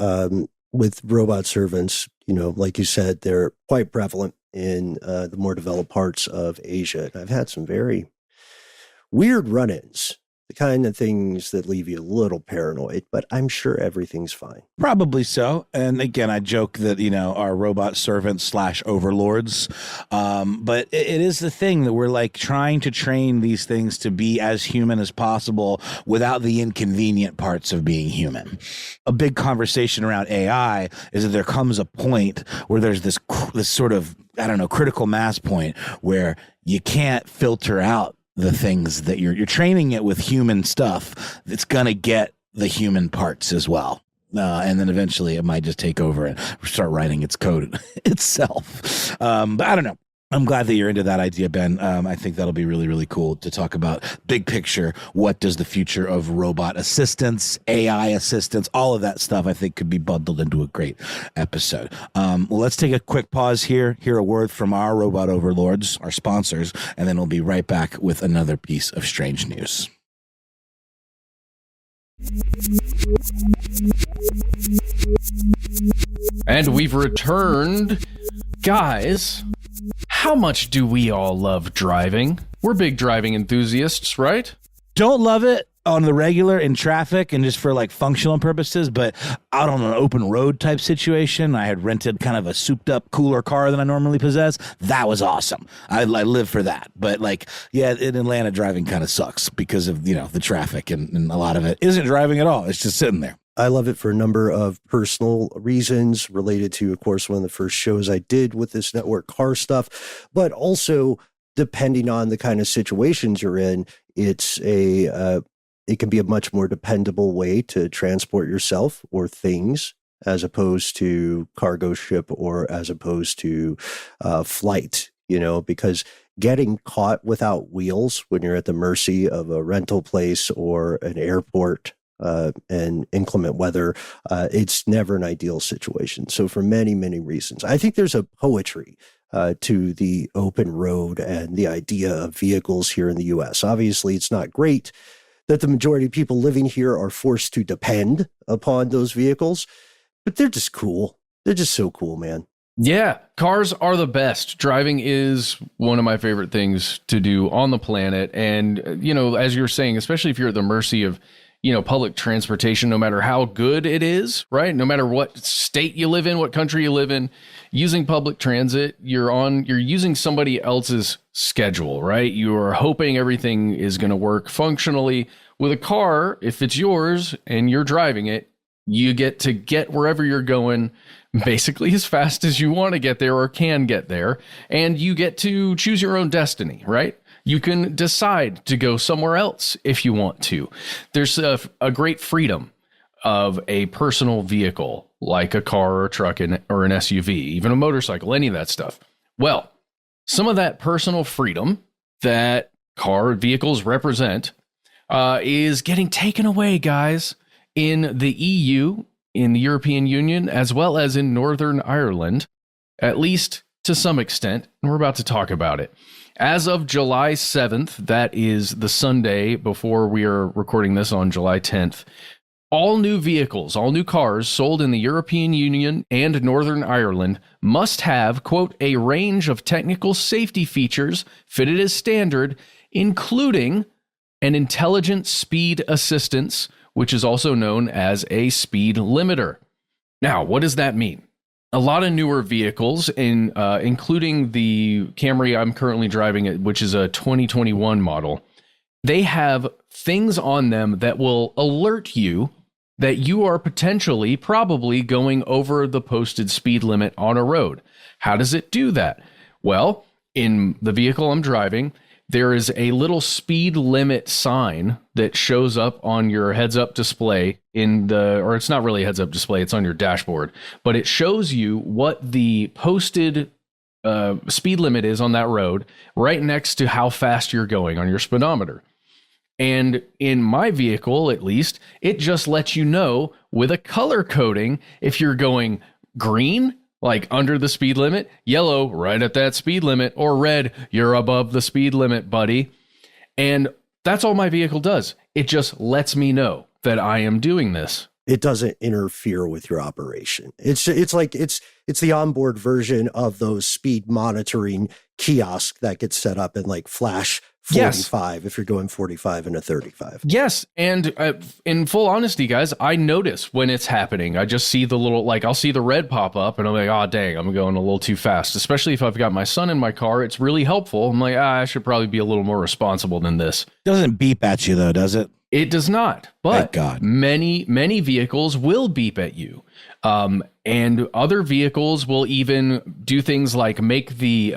with robot servants. Like you said, they're quite prevalent in the more developed parts of Asia. And I've had some very weird run-ins, the kind of things that leave you a little paranoid, but I'm sure everything's fine. Probably so. And again, I joke that, our robot servants / overlords. But it is the thing that we're like trying to train these things to be as human as possible without the inconvenient parts of being human. A big conversation around AI is that there comes a point where there's this sort of, critical mass point where you can't filter out the things that you're training it with human stuff. It's going to get the human parts as well. And then eventually it might just take over and start writing its code itself. But I don't know. I'm glad that you're into that idea, Ben. I think that'll be really, really cool to talk about big picture. What does the future of robot assistants, AI assistants, all of that stuff, I think could be bundled into a great episode. Well, let's take a quick pause here, hear a word from our robot overlords, our sponsors, and then we'll be right back with another piece of strange news. And we've returned Guys, how much do we all love driving? We're big driving enthusiasts, right? Don't love it on the regular in traffic and just for like functional purposes, but out on an open road type situation, I had rented kind of a souped up, cooler car than I normally possess. That was awesome. I live for that. But like, yeah, in Atlanta, driving kind of sucks because of, the traffic and a lot of it isn't driving at all. It's just sitting there. I love it for a number of personal reasons related to, of course, one of the first shows I did with this network car stuff, but also depending on the kind of situations you're in, it can be a much more dependable way to transport yourself or things as opposed to cargo ship or as opposed to flight, because getting caught without wheels when you're at the mercy of a rental place or an airport and inclement weather, it's never an ideal situation. So for many, many reasons, I think there's a poetry to the open road and the idea of vehicles here in the U.S. Obviously, it's not great that the majority of people living here are forced to depend upon those vehicles, but they're just cool. They're just so cool, man. Yeah, cars are the best. Driving is one of my favorite things to do on the planet. And, as you're saying, especially if you're at the mercy of, public transportation, no matter how good it is, right? No matter what state you live in, what country you live in, using public transit, you're using somebody else's schedule, right? You are hoping everything is going to work functionally. With a car, if it's yours and you're driving it, you get to get wherever you're going basically as fast as you want to get there or can get there. And you get to choose your own destiny, right? You can decide to go somewhere else if you want to. There's a great freedom of a personal vehicle, like a car or a truck or an SUV, even a motorcycle, any of that stuff. Well, some of that personal freedom that car vehicles represent is getting taken away, guys, in the EU, in the European Union, as well as in Northern Ireland, at least to some extent. And we're about to talk about it. As of July 7th, that is the Sunday before we are recording this on July 10th, all new vehicles, all new cars sold in the European Union and Northern Ireland must have, quote, a range of technical safety features fitted as standard, including an intelligent speed assistance, which is also known as a speed limiter. Now, what does that mean? A lot of newer vehicles, including the Camry I'm currently driving, which is a 2021 model, they have things on them that will alert you that you are probably going over the posted speed limit on a road. How does it do that? Well, in the vehicle I'm driving, there is a little speed limit sign that shows up on your heads-up display or it's not really a heads-up display, it's on your dashboard, but it shows you what the posted speed limit is on that road right next to how fast you're going on your speedometer. And in my vehicle, at least, it just lets you know with a color coding if you're going green, like under the speed limit, yellow, right at that speed limit, or red, you're above the speed limit, buddy. And that's all my vehicle does. It just lets me know that I am doing this. It doesn't interfere with your operation. It's the onboard version of those speed monitoring kiosks that get set up and like flash 45 if you're doing 45 and a 35. Yes. And in full honesty, guys, I notice when it's happening. I just see the little, I'll see the red pop up and I'm like, oh, dang, I'm going a little too fast. Especially if I've got my son in my car. It's really helpful. I'm like, I should probably be a little more responsible than this. Doesn't beep at you though, does it? It does not. But thank God. Many vehicles will beep at you. And other vehicles will even do things like make the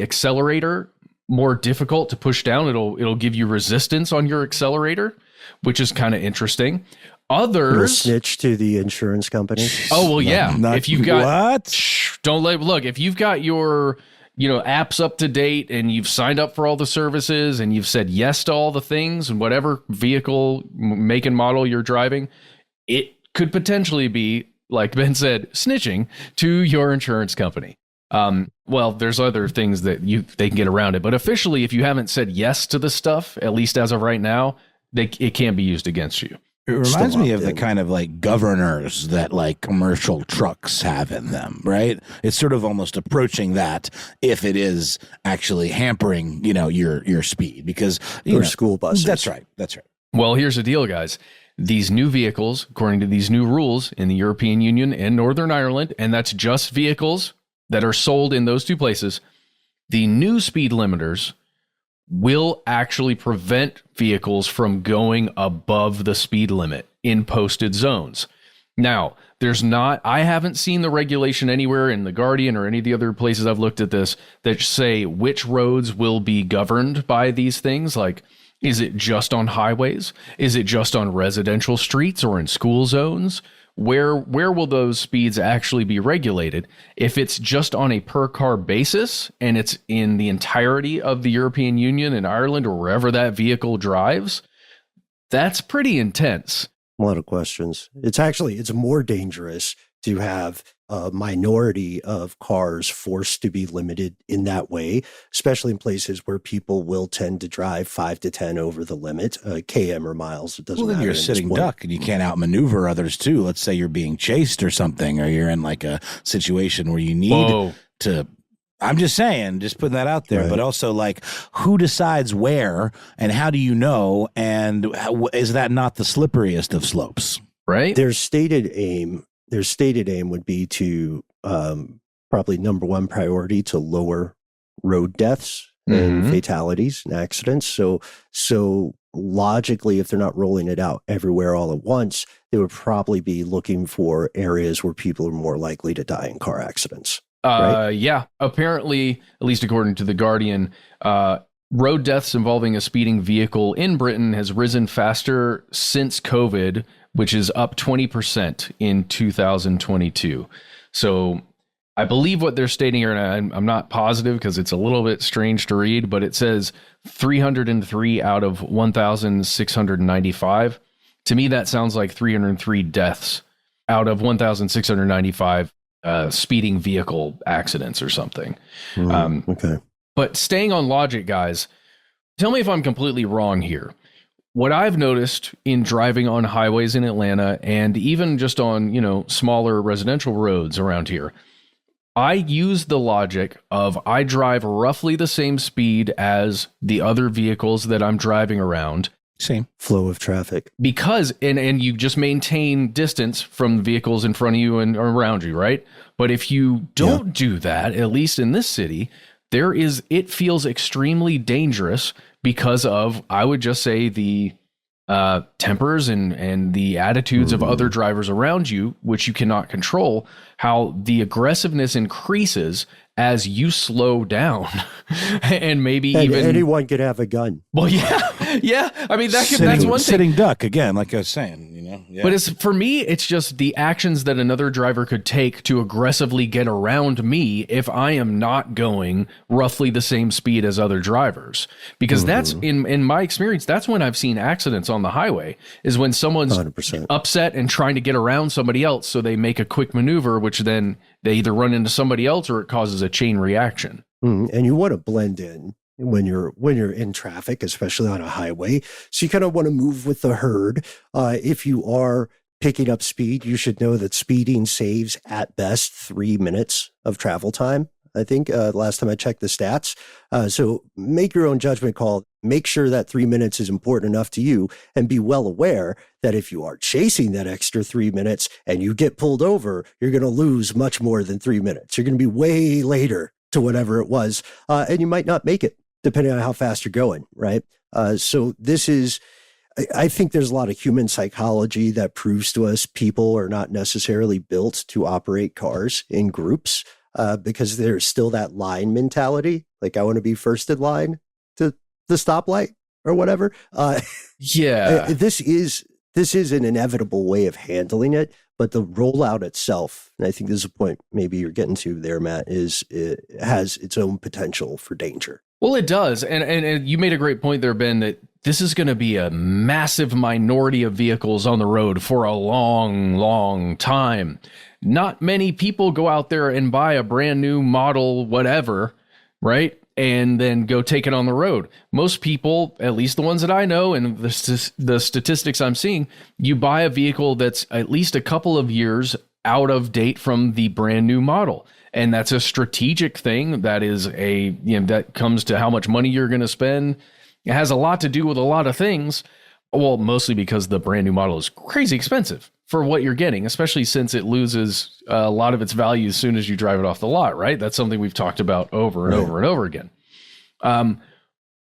accelerator more difficult to push down. It'll give you resistance on your accelerator, which is kind of interesting. Others snitch to the insurance company. Oh well, yeah. If you've got if you've got your apps up to date and you've signed up for all the services and you've said yes to all the things and whatever vehicle make and model you're driving, it could potentially be, like Ben said, snitching to your insurance company. Well, there's other things that they can get around it, but officially, if you haven't said yes to the stuff, at least as of right now, it can't be used against you. It reminds me of the in. kind of like governors that like commercial trucks have in them, right? It's sort of almost approaching that if it is actually hampering, your speed because school buses. That's right. Well, here's the deal, guys. These new vehicles, according to these new rules in the European Union and Northern Ireland, and that's just vehicles that are sold in those two places, the new speed limiters will actually prevent vehicles from going above the speed limit in posted zones. Now, I haven't seen the regulation anywhere in The Guardian or any of the other places I've looked at this that say which roads will be governed by these things. Like, is it just on highways? Is it just on residential streets or in school zones? Where will those speeds actually be regulated? If it's just on a per car basis and it's in the entirety of the European Union and Ireland or wherever that vehicle drives, that's pretty intense. A lot of questions. It's more dangerous to have a minority of cars forced to be limited in that way, especially in places where people will tend to drive 5 to 10 over the limit, km or miles. It doesn't matter. Well, then you're a sitting duck and you can't outmaneuver others too. Let's say you're being chased or something, or you're in like a situation where you need to. I'm just saying, just putting that out there, right. But also like who decides where and how do you know? And is that not the slipperiest of slopes? Right. Their stated aim would be to probably number one priority to lower road deaths and fatalities and accidents. So logically, if they're not rolling it out everywhere all at once, they would probably be looking for areas where people are more likely to die in car accidents. Right? Yeah. Apparently, at least according to The Guardian, road deaths involving a speeding vehicle in Britain has risen faster since COVID, which is up 20% in 2022. So I believe what they're stating here, and I'm not positive because it's a little bit strange to read, but it says 303 out of 1,695. To me, that sounds like 303 deaths out of 1,695 speeding vehicle accidents or something. Okay. But staying on logic, guys, tell me if I'm completely wrong here. What I've noticed in driving on highways in Atlanta and even just on, smaller residential roads around here, I use the logic of I drive roughly the same speed as the other vehicles that I'm driving around. Same flow of traffic. Because, and you just maintain distance from the vehicles in front of you and around you, right? But if you don't do that, at least in this city, it feels extremely dangerous because of, I would just say, the tempers and the attitudes of other drivers around you, which you cannot control, how the aggressiveness increases as you slow down. And maybe anyone could have a gun. Well, yeah. I mean, that's one thing. Sitting duck again, like I was saying, Yeah. But for me, it's just the actions that another driver could take to aggressively get around me if I am not going roughly the same speed as other drivers. Because that's, in my experience, that's when I've seen accidents on the highway, is when someone's 100%. upset and trying to get around somebody else, so they make a quick maneuver, which then they either run into somebody else or it causes a chain reaction. And you want to blend in when you're in traffic, especially on a highway. So you kind of want to move with the herd. If you are picking up speed, you should know that speeding saves at best 3 minutes of travel time. I think last time I checked the stats. So make your own judgment call. Make sure that 3 minutes is important enough to you, and be well aware that if you are chasing that extra 3 minutes and you get pulled over, you're going to lose much more than 3 minutes. You're going to be way later to whatever it was, and you might not make it, depending on how fast you're going, right? So this is, I think there's a lot of human psychology that proves to us people are not necessarily built to operate cars in groups, because there's still that line mentality. Like, I want to be first in line to the stoplight or whatever. This is an inevitable way of handling it. But the rollout itself, and I think this is a point maybe you're getting to there, Matt, it has its own potential for danger. Well, it does. And you made a great point there, Ben, that this is going to be a massive minority of vehicles on the road for a long, long time. Not many people go out there and buy a brand new model, whatever, right? And then go take it on the road. Most people, at least the ones that I know and the statistics I'm seeing, you buy a vehicle that's at least a couple of years out of date from the brand new model. And that's a strategic thing. That is that comes to how much money you're going to spend. It has a lot to do with a lot of things. Well, mostly because the brand new model is crazy expensive for what you're getting, especially since it loses a lot of its value as soon as you drive it off the lot, right? That's something we've talked about over and over and over again.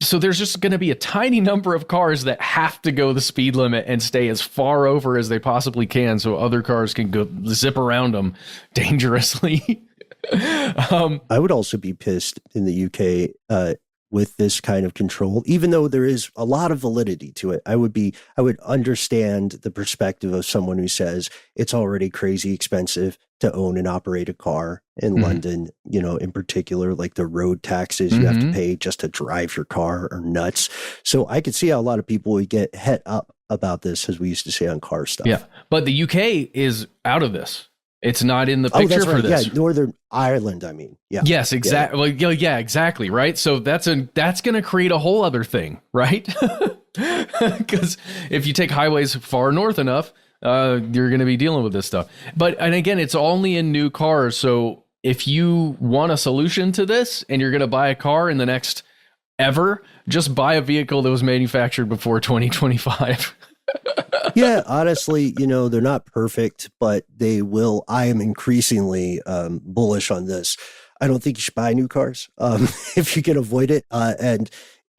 So there's just going to be a tiny number of cars that have to go the speed limit and stay as far over as they possibly can so other cars can go zip around them dangerously. I would also be pissed in the UK with this kind of control, even though there is a lot of validity to it. I would understand the perspective of someone who says it's already crazy expensive to own and operate a car in London, in particular, like the road taxes you have to pay just to drive your car are nuts. So I could see how a lot of people would get het up about this, as we used to say on car stuff. Yeah. But the UK is out of this. It's not in the picture for this. Yeah, Northern Ireland, I mean. Yeah. Yes, exactly. Yeah. Well, yeah, exactly. Right. So that's going to create a whole other thing, right? Because if you take highways far north enough, you're going to be dealing with this stuff. And again, it's only in new cars. So if you want a solution to this and you're going to buy a car in the next ever, just buy a vehicle that was manufactured before 2025. Yeah, honestly, they're not perfect, but they will. I am increasingly bullish on this. I don't think you should buy new cars if you can avoid it. And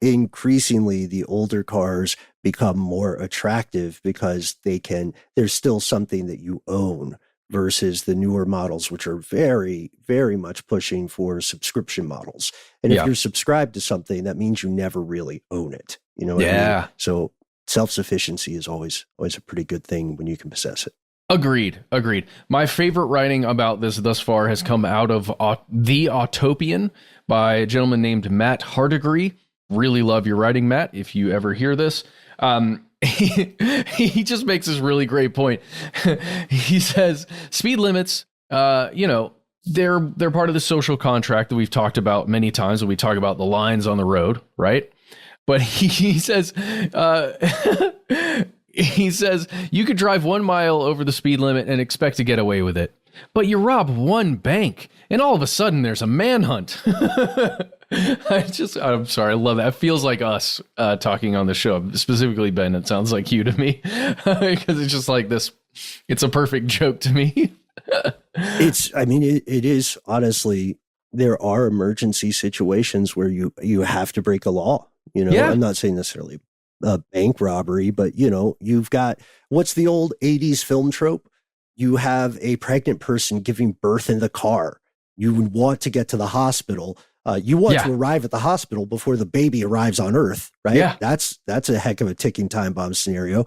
increasingly, the older cars become more attractive because there's still something that you own versus the newer models, which are very, very much pushing for subscription models. And if you're subscribed to something, that means you never really own it. You know what I mean? So self-sufficiency is always a pretty good thing when you can possess it. Agreed. My favorite writing about this thus far has come out of The Utopian by a gentleman named Matt Hardigree. Really love your writing, Matt, if you ever hear this. He just makes this really great point. He says speed limits, they're part of the social contract that we've talked about many times when we talk about the lines on the road, right? But he says, you could drive 1 mile over the speed limit and expect to get away with it. But you rob one bank and all of a sudden there's a manhunt. I'm sorry. I love that. It feels like us talking on the show, specifically Ben. It sounds like you to me because it's just like this. It's a perfect joke to me. It is honestly, there are emergency situations where you have to break a law. I'm not saying necessarily a bank robbery, but you've got, what's the old 80s film trope? You have a pregnant person giving birth in the car. You would want to get to the hospital. You want to arrive at the hospital before the baby arrives on Earth, right? Yeah. That's a heck of a ticking time bomb scenario.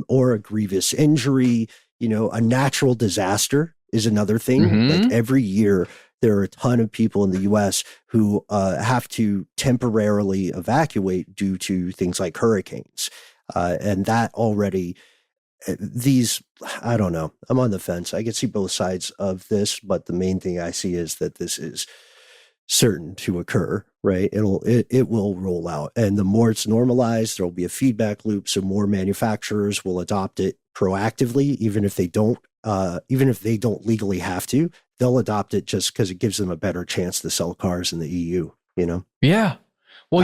Or a grievous injury, a natural disaster is another thing. Like every year, there are a ton of people in the U.S. who have to temporarily evacuate due to things like hurricanes. And that already, I don't know. I'm on the fence. I can see both sides of this, but the main thing I see is that this is certain to occur, right? It will roll out. And the more it's normalized, there'll be a feedback loop. So more manufacturers will adopt it proactively, even if they don't legally have to. They'll adopt it just because it gives them a better chance to sell cars in the EU, Yeah. Well,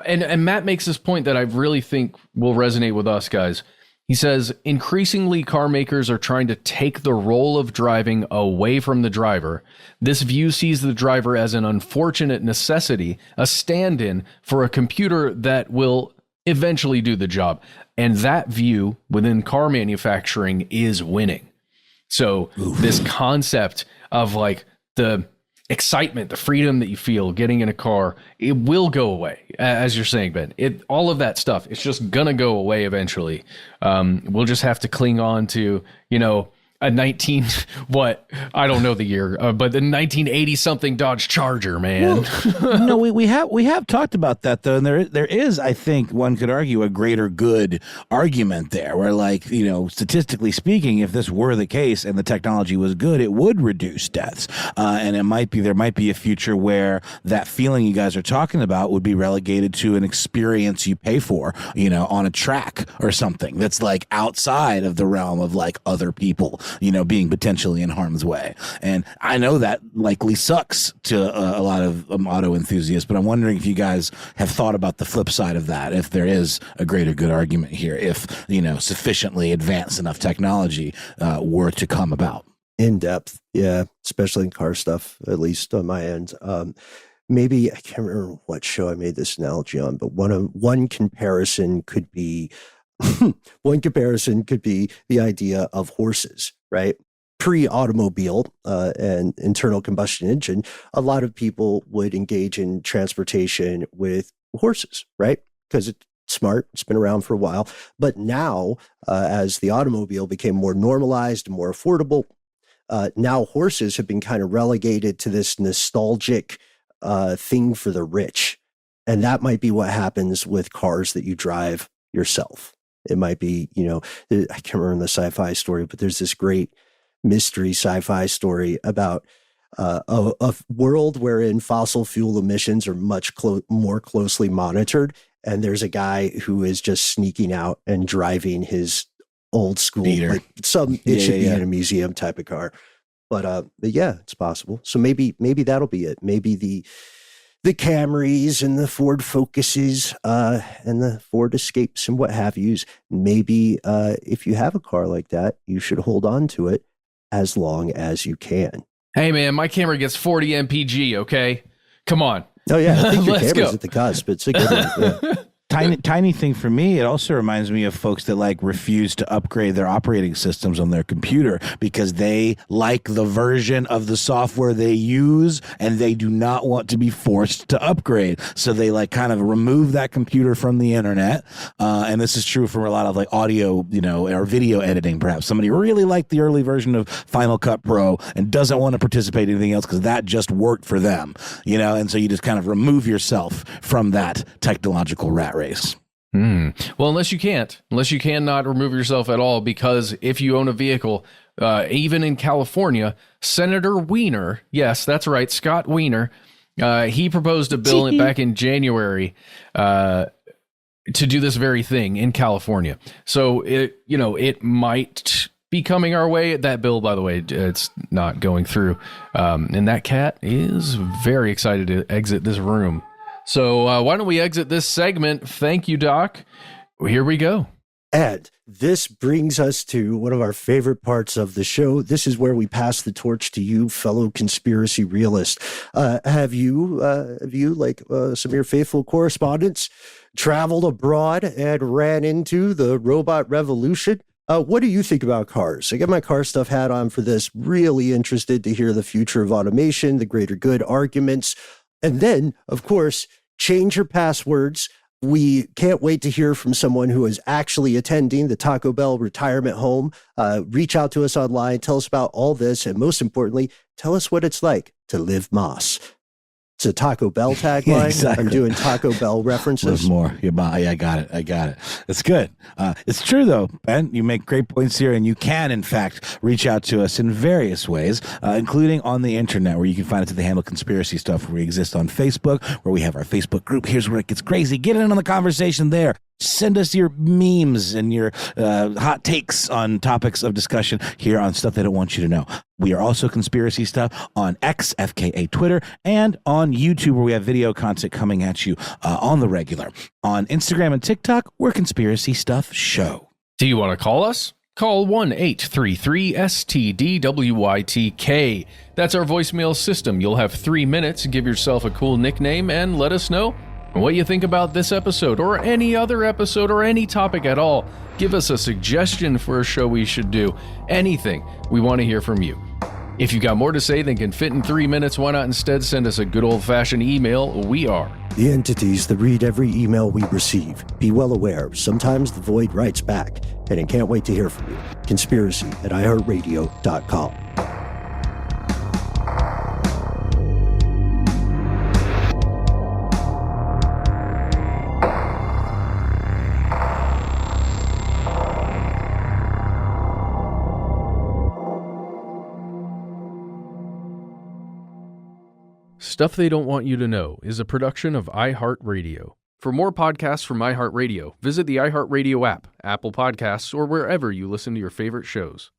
and Matt makes this point that I really think will resonate with us guys. He says, increasingly car makers are trying to take the role of driving away from the driver. This view sees the driver as an unfortunate necessity, a stand-in for a computer that will eventually do the job. And that view within car manufacturing is winning. So this concept of like the excitement, the freedom that you feel getting in a car, it will go away. As you're saying, Ben, all of that stuff, it's just going to go away eventually. We'll just have to cling on to, a 19 what I don't know the year, but the 1980 something Dodge Charger, man. Well, no, we have talked about that though, and there is, I think, one could argue, a greater good argument there, where, like, you know, statistically speaking, if this were the case and the technology was good, it would reduce deaths, and there might be a future where that feeling you guys are talking about would be relegated to an experience you pay for, you know, on a track or something that's like outside of the realm of like other people, you know, being potentially in harm's way. And I know that likely sucks to a lot of auto enthusiasts, but I'm wondering if you guys have thought about the flip side of that, if there is a greater good argument here, if, you know, sufficiently advanced enough technology were to come about. In depth, yeah, especially in car stuff, at least on my end. Maybe, I can't remember what show I made this analogy on, but one comparison could be the idea of horses, right? Pre-automobile and internal combustion engine, a lot of people would engage in transportation with horses, right? Because it's smart, it's been around for a while. But now, as the automobile became more normalized and more affordable, now horses have been kind of relegated to this nostalgic thing for the rich. And that might be what happens with cars that you drive yourself. It might be, you know, I can't remember the sci-fi story, but there's this great mystery sci-fi story about a world wherein fossil fuel emissions are much more closely monitored. And there's a guy who is just sneaking out and driving his old school, like it should be in a museum type of car. But yeah, it's possible. So maybe that'll be it. Maybe the Camrys and the Ford Focuses and the Ford Escapes and what have yous. Maybe if you have a car like that, you should hold on to it as long as you can. Hey, man, my camera gets 40 mpg, okay? Come on. Oh, yeah. I think your Let's camera's go. at the cusp. It's a good one. Yeah. Tiny thing for me, it also reminds me of folks that like refuse to upgrade their operating systems on their computer because they like the version of the software they use and they do not want to be forced to upgrade. So they like kind of remove that computer from the internet. And this is true for a lot of like audio, you know, or video editing. Perhaps somebody really liked the early version of Final Cut Pro and doesn't want to participate in anything else because that just worked for them, you know? And so you just kind of remove yourself from that technological rat race. Well, unless you cannot remove yourself at all, because if you own a vehicle, even in California, Senator Wiener, yes, that's right, Scott Wiener, he proposed a bill back in January to do this very thing in California. So it might be coming our way. That bill, by the way, it's not going through. And that cat is very excited to exit this room. So why don't we exit this segment? Thank you, Doc. Here we go. And this brings us to one of our favorite parts of the show. This is where we pass the torch to you, fellow conspiracy realists. Have you, like some of your faithful correspondents, traveled abroad and ran into the robot revolution? What do you think about cars? I got my car stuff hat on for this. Really interested to hear the future of automation, the greater good arguments. And then, of course, change your passwords. We can't wait to hear from someone who is actually attending the Taco Bell retirement home. Reach out to us online. Tell us about all this. And most importantly, tell us what it's like to live Moss. It's a Taco Bell tagline. Yeah, exactly. I'm doing Taco Bell references. Live more. Yeah, I got it. It's good. It's true, though, Ben. You make great points here, and you can, in fact, reach out to us in various ways, including on the internet, where you can find us at the handle Conspiracy Stuff, where we exist on Facebook, where we have our Facebook group. Here's where it gets crazy. Get in on the conversation there. Send us your memes and your hot takes on topics of discussion here on Stuff They Don't Want You to Know. We are also Conspiracy Stuff on X, FKA Twitter, and on YouTube, where we have video content coming at you on the regular. On Instagram and TikTok, we're Conspiracy Stuff Show. Do you want to call us? Call 1-833-STDWYTK. That's our voicemail system. You'll have 3 minutes. Give yourself a cool nickname and let us know what you think about this episode or any other episode or any topic at all. Give us a suggestion for a show we should do. Anything. We want to hear from you. If you got more to say than can fit in 3 minutes, why not instead send us a good old-fashioned email? We are the entities that read every email we receive. Be well aware, sometimes the void writes back, and it can't wait to hear from you. Conspiracy@iHeartRadio.com. Stuff They Don't Want You to Know is a production of iHeartRadio. For more podcasts from iHeartRadio, visit the iHeartRadio app, Apple Podcasts, or wherever you listen to your favorite shows.